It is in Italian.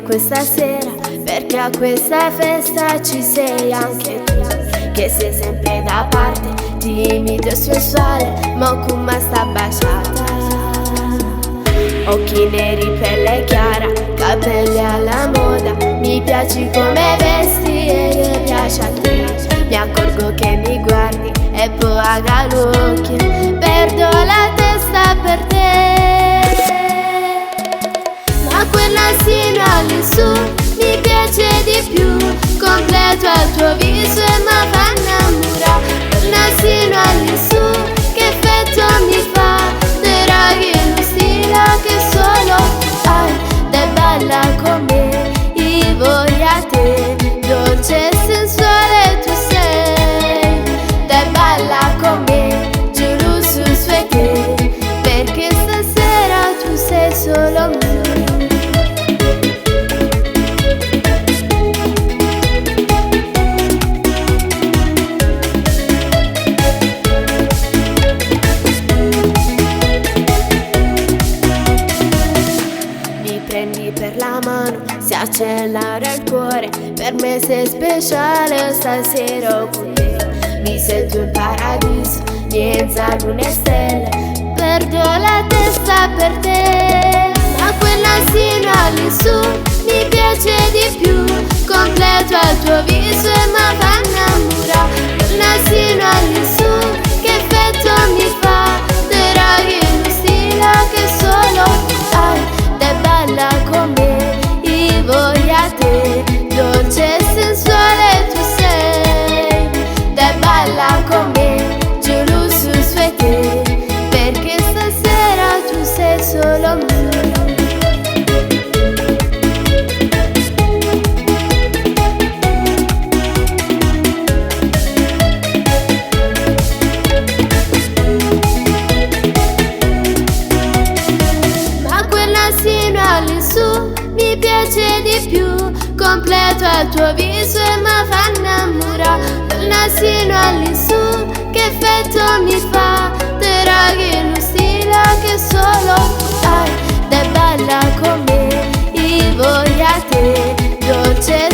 questa sera, perché a questa festa ci sei anche tu, che sei sempre da parte, timido e sensuale, ma con me sta baciata. Occhi neri, pelle chiara, capelli alla moda, mi piaci come vesti e io piace a te. Mi accorgo che mi guardi e poi agalo l'occhio, perdo la testa per te. Ma quel nasino all'insù mi piace di più, completo al tuo viso e mi fa innamorare. Quel nasino all'insù che effetto mi fa, te raghi lo stile che solo hai, te bella come io voglio a te, dolce e sensuale tu sei, te bella come giuro su te, perché stasera tu sei solo mio. Prendi per la mano, si accelera il cuore, per me sei speciale stasera con te. Mi sento in paradiso, niente lune e stelle, perdo la testa per te. Ma quel nasino all'insù mi piace di più, completo al tuo viso e mi fa innamorare. Quel nasino all'insù che effetto mi fa, te raghi lo stile che solo hai, te bella come io voglio a te, dolce e sensuale tu sei, te bella come giuro su te, perché stasera tu sei solo mio. All'insù mi piace di più, completo al tuo viso e mi fa innamorare. Quel nasino all'insù che effetto mi fa, te raghi lo stile che solo hai, te bella come io voglio a te, dolce